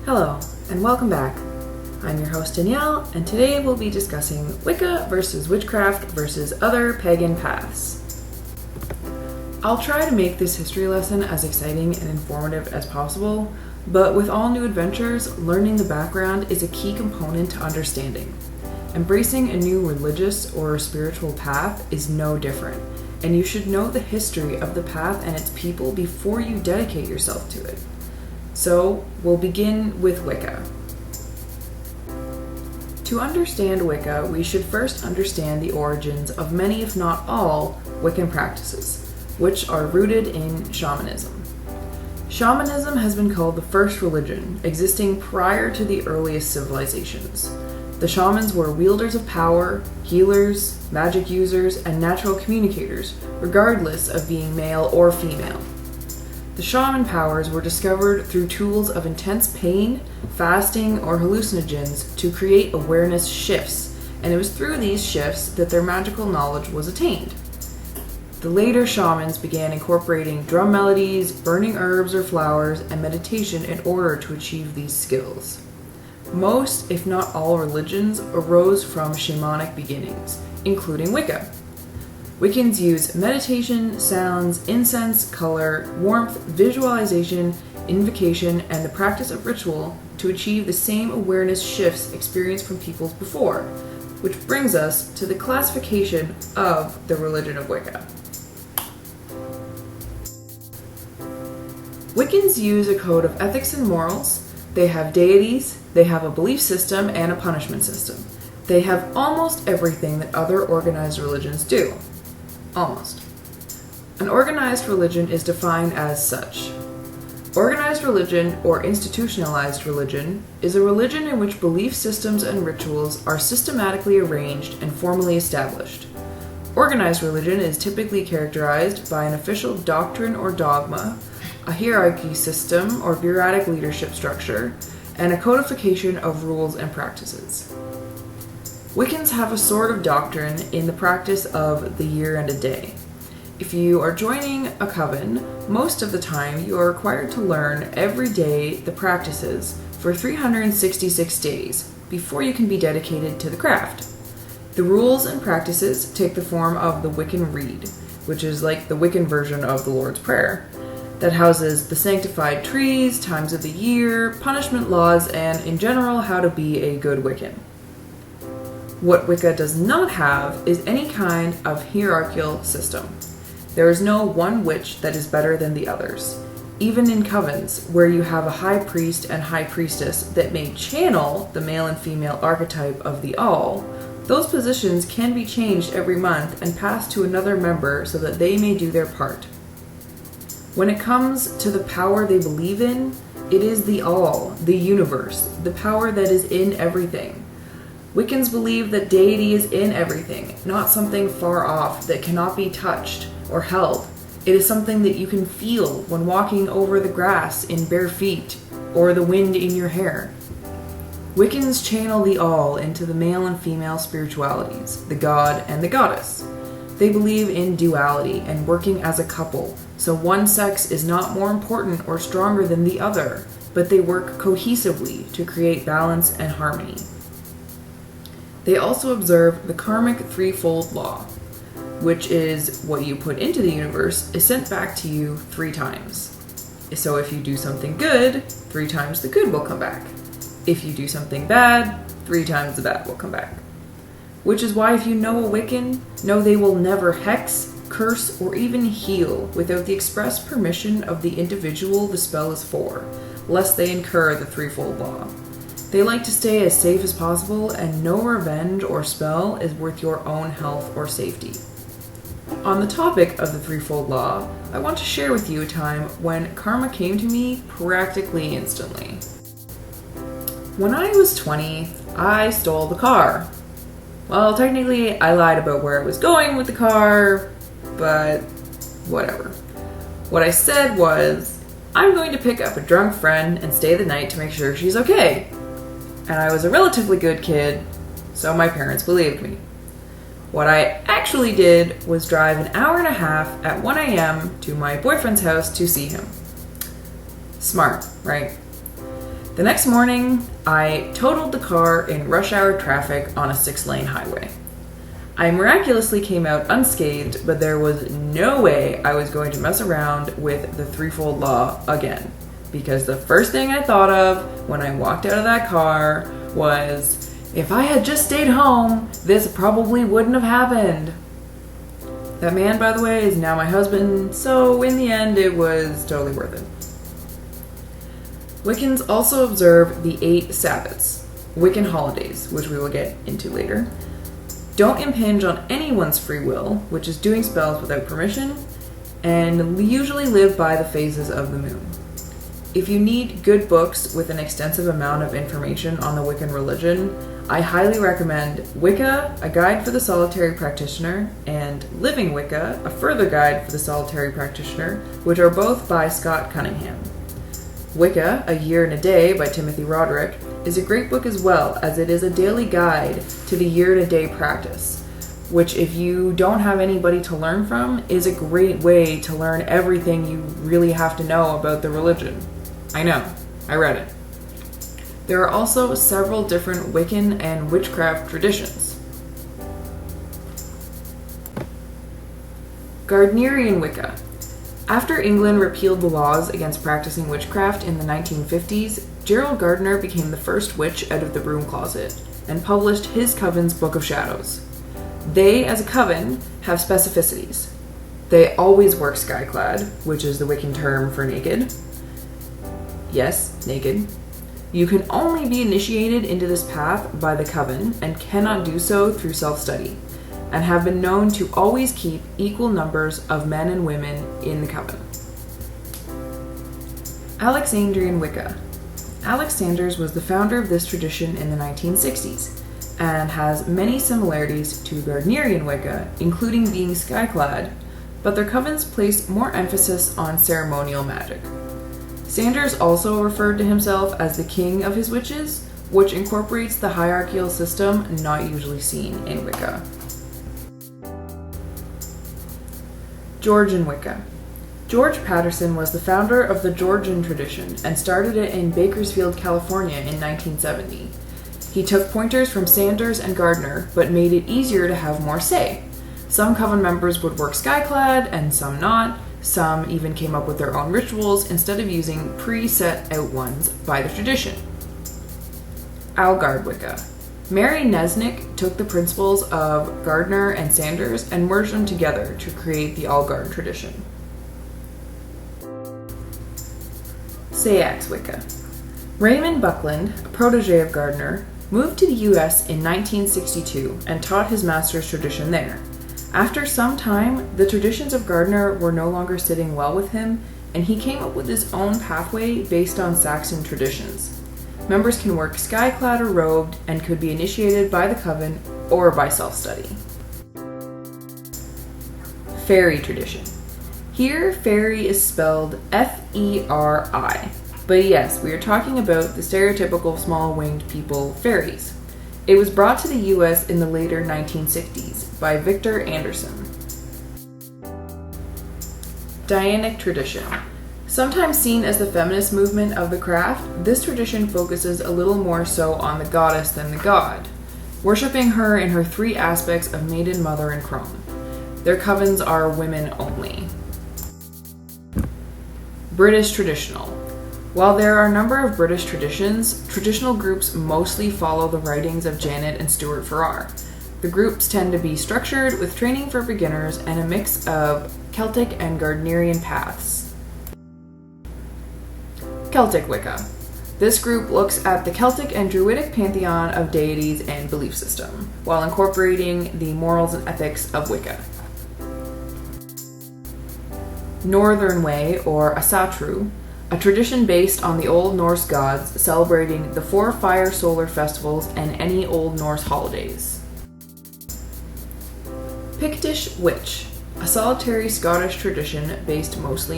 Hello, and welcome back. I'm your host Danielle, and today we'll be discussing Wicca versus Witchcraft versus other pagan paths. I'll try to make this history lesson as exciting and informative as possible, but with all new adventures, learning the background is a key component to understanding. Embracing a new religious or spiritual path is no different, and you should know the history of the path and its people before you dedicate yourself to it. So, we'll begin with Wicca. To understand Wicca, we should first understand the origins of many, if not all, Wiccan practices, which are rooted in shamanism. Shamanism has been called the first religion, existing prior to the earliest civilizations. The shamans were wielders of power, healers, magic users, and natural communicators, regardless of being male or female. The shaman powers were discovered through tools of intense pain, fasting, or hallucinogens to create awareness shifts, and it was through these shifts that their magical knowledge was attained. The later shamans began incorporating drum melodies, burning herbs or flowers, and meditation in order to achieve these skills. Most, if not all, religions arose from shamanic beginnings, including Wicca. Wiccans use meditation, sounds, incense, color, warmth, visualization, invocation, and the practice of ritual to achieve the same awareness shifts experienced from peoples before, which brings us to the classification of the religion of Wicca. Wiccans use a code of ethics and morals. They have deities, they have a belief system, and a punishment system. They have almost everything that other organized religions do. Almost. An organized religion is defined as such. Organized religion, or institutionalized religion, is a religion in which belief systems and rituals are systematically arranged and formally established. Organized religion is typically characterized by an official doctrine or dogma, a hierarchy system or bureaucratic leadership structure, and a codification of rules and practices. Wiccans have a sort of doctrine in the practice of the year and a day. If you are joining a coven, most of the time you are required to learn every day the practices for 366 days before you can be dedicated to the craft. The rules and practices take the form of the Wiccan Rede, which is like the Wiccan version of the Lord's Prayer, that houses the sanctified trees, times of the year, punishment laws, and in general how to be a good Wiccan. What Wicca does not have is any kind of hierarchical system. There is no one witch that is better than the others. Even in covens, where you have a high priest and high priestess that may channel the male and female archetype of the all, those positions can be changed every month and passed to another member so that they may do their part. When it comes to the power they believe in, it is the all, the universe, the power that is in everything. Wiccans believe that deity is in everything, not something far off that cannot be touched or held. It is something that you can feel when walking over the grass in bare feet or the wind in your hair. Wiccans channel the all into the male and female spiritualities, the god and the goddess. They believe in duality and working as a couple, so one sex is not more important or stronger than the other, but they work cohesively to create balance and harmony. They also observe the karmic threefold law, which is what you put into the universe is sent back to you 3 times. So if you do something good, 3 times the good will come back. If you do something bad, 3 times the bad will come back. Which is why if you know a Wiccan, know they will never hex, curse, or even heal without the express permission of the individual the spell is for, lest they incur the threefold law. They like to stay as safe as possible, and no revenge or spell is worth your own health or safety. On the topic of the threefold law, I want to share with you a time when karma came to me practically instantly. When I was 20, I stole the car. Well, technically, I lied about where I was going with the car, but whatever. What I said was, I'm going to pick up a drunk friend and stay the night to make sure she's okay. And I was a relatively good kid, so my parents believed me. What I actually did was drive an hour and a half at 1 a.m. to my boyfriend's house to see him. Smart, right? The next morning, I totaled the car in rush hour traffic on a 6-lane highway. I miraculously came out unscathed, but there was no way I was going to mess around with the threefold law again. Because the first thing I thought of when I walked out of that car was, if I had just stayed home, this probably wouldn't have happened. That man, by the way, is now my husband, so in the end, it was totally worth it. Wiccans also observe the 8 Sabbats, Wiccan holidays, which we will get into later. Don't impinge on anyone's free will, which is doing spells without permission, and usually live by the phases of the moon. If you need good books with an extensive amount of information on the Wiccan religion, I highly recommend Wicca, A Guide for the Solitary Practitioner, and Living Wicca, A Further Guide for the Solitary Practitioner, which are both by Scott Cunningham. Wicca, A Year and a Day by Timothy Roderick is a great book as well, as it is a daily guide to the year and a day practice, which if you don't have anybody to learn from, is a great way to learn everything you really have to know about the religion. I know, I read it. There are also several different Wiccan and witchcraft traditions. Gardnerian Wicca. After England repealed the laws against practicing witchcraft in the 1950s, Gerald Gardner became the first witch out of the broom closet and published his coven's Book of Shadows. They, as a coven, have specificities. They always work skyclad, which is the Wiccan term for naked. Yes, naked. You can only be initiated into this path by the coven and cannot do so through self-study, and have been known to always keep equal numbers of men and women in the coven. Alexandrian Wicca. Alex Sanders was the founder of this tradition in the 1960s, and has many similarities to Gardnerian Wicca, including being skyclad, but their covens place more emphasis on ceremonial magic. Sanders also referred to himself as the king of his witches, which incorporates the hierarchical system not usually seen in Wicca. Georgian Wicca. George Patterson was the founder of the Georgian tradition and started it in Bakersfield, California in 1970. He took pointers from Sanders and Gardner, but made it easier to have more say. Some coven members would work skyclad and some not. Some even came up with their own rituals instead of using pre-set out ones by the tradition. Algard Wicca. Mary Nesnick took the principles of Gardner and Sanders and merged them together to create the Algard tradition. Sayax Wicca. Raymond Buckland, a protege of Gardner, moved to the US in 1962 and taught his master's tradition there. After some time, the traditions of Gardner were no longer sitting well with him, and he came up with his own pathway based on Saxon traditions. Members can work skyclad or robed and could be initiated by the coven or by self-study. Fairy tradition. Here, fairy is spelled F-E-R-I, but yes, we are talking about the stereotypical small-winged people, fairies. It was brought to the US in the later 1960s by Victor Anderson. Dianic tradition. Sometimes seen as the feminist movement of the craft, this tradition focuses a little more so on the goddess than the god, worshipping her in her 3 aspects of maiden, mother, and crone. Their covens are women only. British traditional. While there are a number of British traditions, traditional groups mostly follow the writings of Janet and Stuart Farrar. The groups tend to be structured with training for beginners and a mix of Celtic and Gardnerian paths. Celtic Wicca. This group looks at the Celtic and Druidic pantheon of deities and belief system, while incorporating the morals and ethics of Wicca. Northern Way, or Asatru, a tradition based on the Old Norse gods celebrating the 4 fire solar festivals and any Old Norse holidays. Pictish Witch, a solitary Scottish tradition based mostly